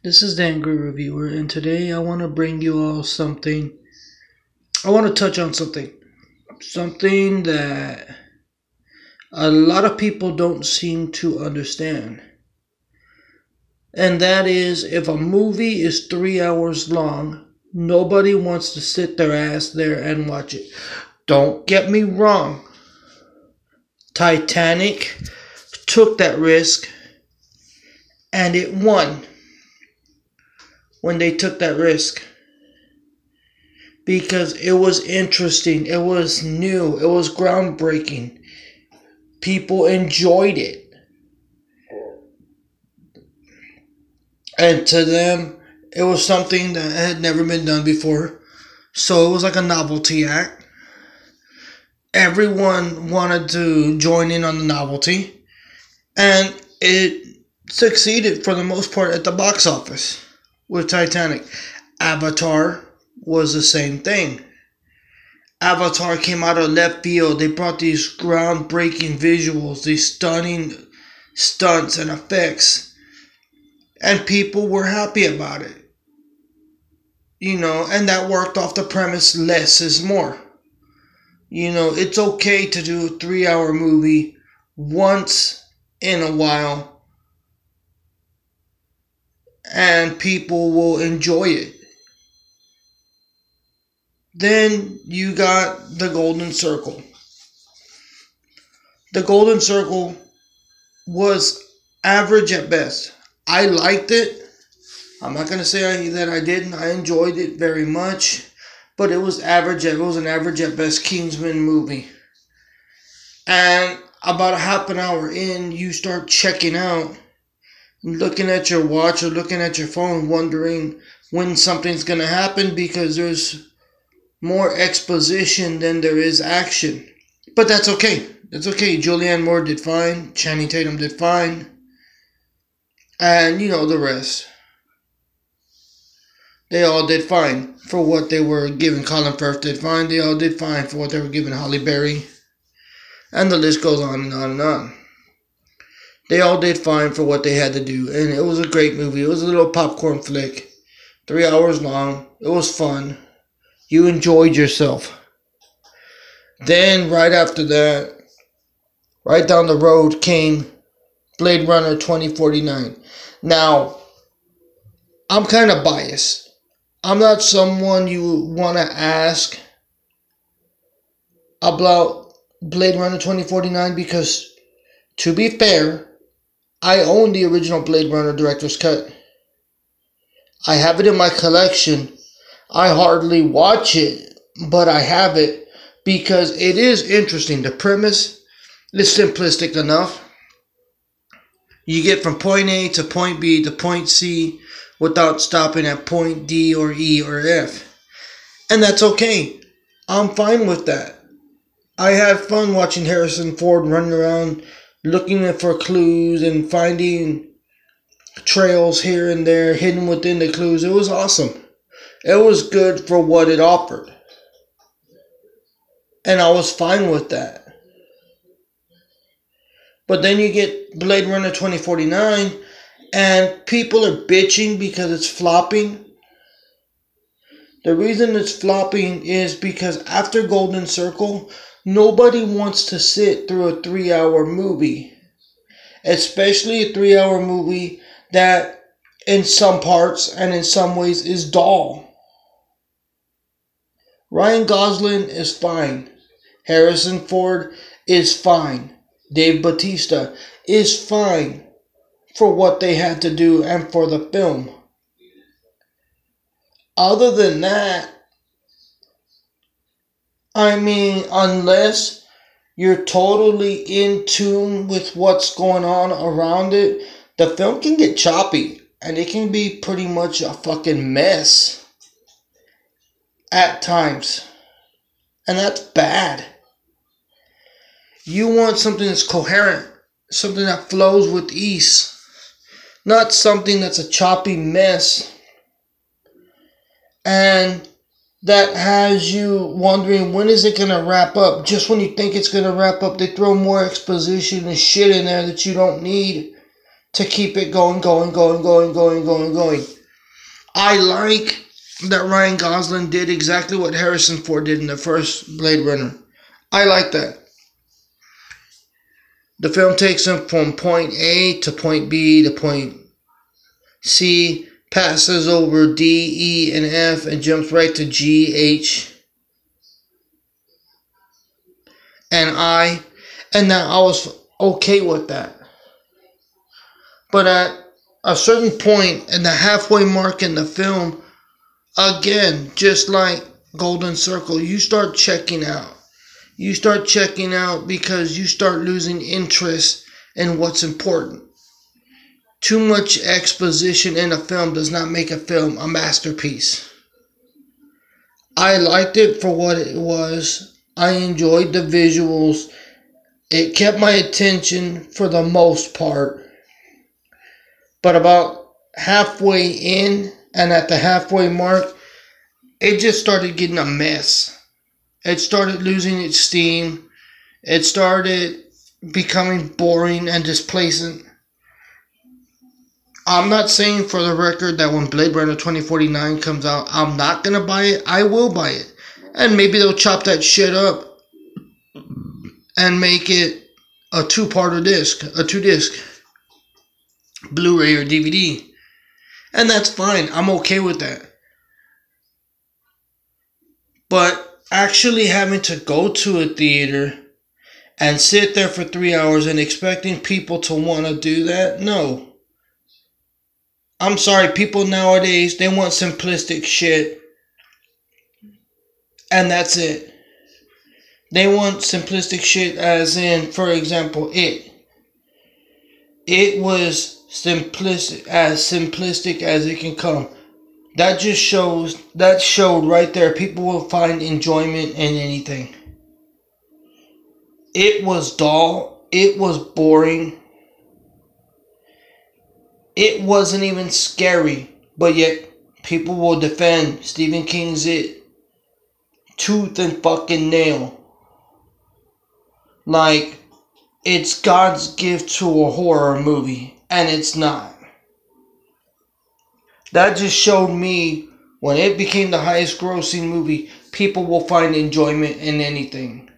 This is the Angry Reviewer, and today I want to bring you all something. I want to touch on something that a lot of people don't seem to understand. And that is, if a movie is 3 hours long, nobody wants to sit their ass there and watch it. Don't get me wrong. Titanic took that risk, and it won when they took that risk. Because it was interesting, it was new, it was groundbreaking. People enjoyed it. And to them, it was something that had never been done before. So it was like a novelty act. Everyone wanted to join in on the novelty. And it succeeded for the most part at the box office with Titanic. Avatar was the same thing. Avatar came out of left field. They brought these groundbreaking visuals, these stunning stunts and effects, and people were happy about it. And that worked off the premise less is more. It's okay to do a 3 hour movie once in a while, and people will enjoy it. Then you got The Golden Circle. The Golden Circle was average at best. I liked it. I'm not going to say that I didn't. I enjoyed it very much. But it was average. It was an average at best Kingsman movie. And about a half an hour in, you start checking out, looking at your watch or looking at your phone, wondering when something's going to happen because there's more exposition than there is action. But that's okay. That's okay. Julianne Moore did fine. Channing Tatum did fine. And the rest. They all did fine for what they were given. Colin Firth did fine. They all did fine for what they were given. Halle Berry. And the list goes on and on and on. They all did fine for what they had to do. And it was a great movie. It was a little popcorn flick. 3 hours long. It was fun. You enjoyed yourself. Then, right after that, right down the road came Blade Runner 2049. Now, I'm kind of biased. I'm not someone you want to ask about Blade Runner 2049 because, to be fair, I own the original Blade Runner Director's Cut. I have it in my collection. I hardly watch it, but I have it because it is interesting. The premise is simplistic enough. You get from point A to point B to point C without stopping at point D or E or F. And that's okay. I'm fine with that. I have fun watching Harrison Ford running around looking for clues and finding trails here and there hidden within the clues. It was awesome. It was good for what it offered. And I was fine with that. But then you get Blade Runner 2049 and people are bitching because it's flopping. The reason it's flopping is because after Golden Circle, nobody wants to sit through a 3 hour movie. Especially a 3 hour movie that in some parts and in some ways is dull. Ryan Gosling is fine. Harrison Ford is fine. Dave Bautista is fine for what they had to do and for the film. Other than that, unless you're totally in tune with what's going on around it, the film can get choppy and it can be pretty much a fucking mess at times. And that's bad. You want something that's coherent, something that flows with ease, not something that's a choppy mess and that has you wondering when is it going to wrap up. Just when you think it's going to wrap up, they throw more exposition and shit in there that you don't need to keep it going. I like that Ryan Gosling did exactly what Harrison Ford did in the first Blade Runner. I like that. The film takes him from point A to point B to point C, passes over D, E, and F, and jumps right to G, H, and I. And that I was okay with that. But at a certain point in the halfway mark in the film, again, just like Golden Circle, you start checking out. You start checking out because you start losing interest in what's important. Too much exposition in a film does not make a film a masterpiece. I liked it for what it was. I enjoyed the visuals. It kept my attention for the most part. But about halfway in and at the halfway mark, it just started getting a mess. It started losing its steam. It started becoming boring and displacent. I'm not saying for the record that when Blade Runner 2049 comes out, I'm not going to buy it. I will buy it. And maybe they'll chop that shit up and make it a two-parter disc, a two-disc Blu-ray or DVD. And that's fine. I'm okay with that. But actually having to go to a theater and sit there for 3 hours and expecting people to want to do that, no. I'm sorry, people nowadays, they want simplistic shit. And that's it. They want simplistic shit as in, for example, It. It was simplistic as it can come. That showed right there, people will find enjoyment in anything. It was dull. It was boring. It wasn't even scary, but yet people will defend Stephen King's It tooth and fucking nail. Like, it's God's gift to a horror movie, and it's not. That just showed me when it became the highest grossing movie, people will find enjoyment in anything.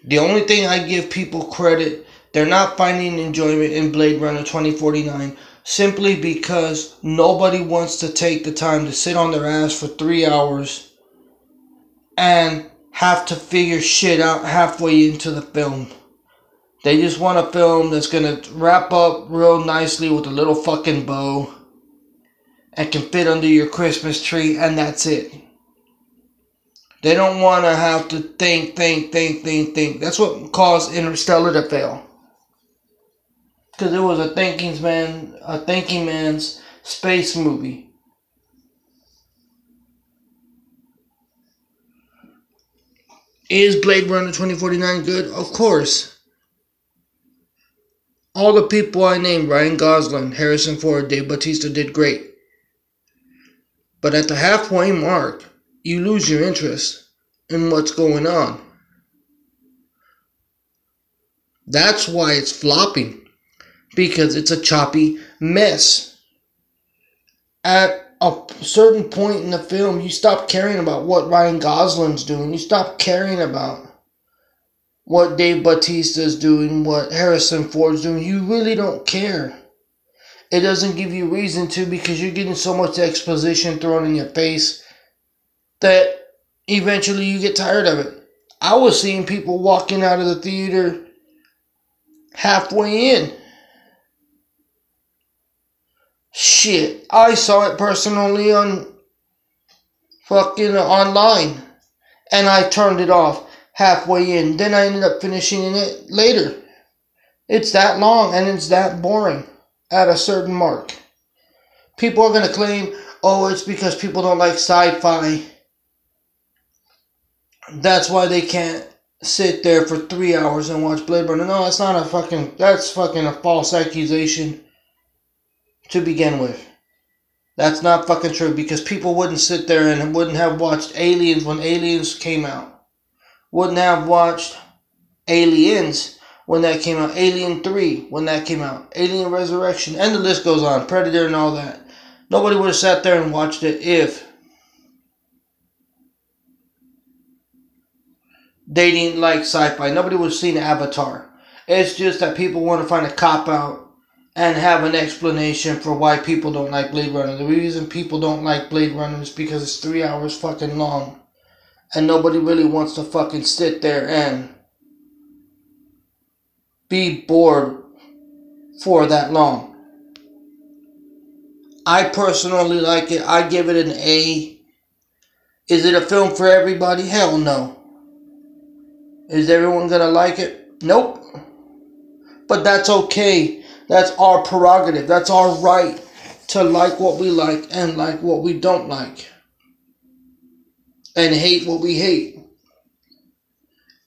The only thing I give people credit, they're not finding enjoyment in Blade Runner 2049 simply because nobody wants to take the time to sit on their ass for 3 hours and have to figure shit out halfway into the film. They just want a film that's going to wrap up real nicely with a little fucking bow and can fit under your Christmas tree, and that's it. They don't want to have to think. That's what caused Interstellar to fail. Because it was a thinking man's space movie. Is Blade Runner 2049 good? Of course. All the people I named, Ryan Gosling, Harrison Ford, Dave Bautista, did great. But at the halfway mark, you lose your interest in what's going on. That's why it's flopping. Because it's a choppy mess. At a certain point in the film, you stop caring about what Ryan Gosling's doing. You stop caring about what Dave Bautista's doing, what Harrison Ford's doing. You really don't care. It doesn't give you reason to because you're getting so much exposition thrown in your face that eventually you get tired of it. I was seeing people walking out of the theater halfway in. Shit, I saw it personally on fucking online, and I turned it off halfway in. Then I ended up finishing it later. It's that long and it's that boring at a certain mark. People are going to claim, oh, it's because people don't like sci-fi. That's why they can't sit there for 3 hours and watch Blade Runner. No, that's fucking a false accusation. To begin with. That's not fucking true because people wouldn't sit there and wouldn't have watched Aliens when Aliens came out. Wouldn't have watched Aliens when that came out. Alien 3 when that came out. Alien Resurrection. And the list goes on. Predator and all that. Nobody would have sat there and watched it if they didn't like sci-fi. Nobody would have seen Avatar. It's just that people want to find a cop-out and have an explanation for why people don't like Blade Runner. The reason people don't like Blade Runner is because it's 3 hours fucking long. And nobody really wants to fucking sit there and be bored for that long. I personally like it. I give it an A. Is it a film for everybody? Hell no. Is everyone gonna like it? Nope. But that's okay. That's our prerogative. That's our right to like what we like and like what we don't like. And hate what we hate.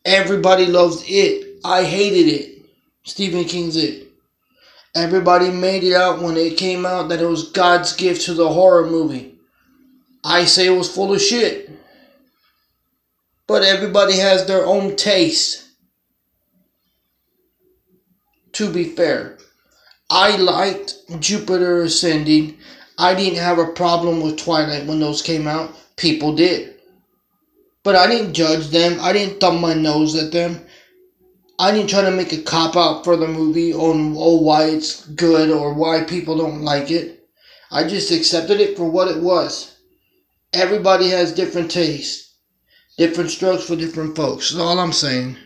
Everybody loves It. I hated it. Stephen King's It. Everybody made it out when it came out that it was God's gift to the horror movie. I say it was full of shit. But everybody has their own taste. To be fair, I liked Jupiter Ascending. I didn't have a problem with Twilight when those came out. People did. But I didn't judge them. I didn't thumb my nose at them. I didn't try to make a cop-out for the movie on why it's good or why people don't like it. I just accepted it for what it was. Everybody has different tastes. Different strokes for different folks. That's all I'm saying.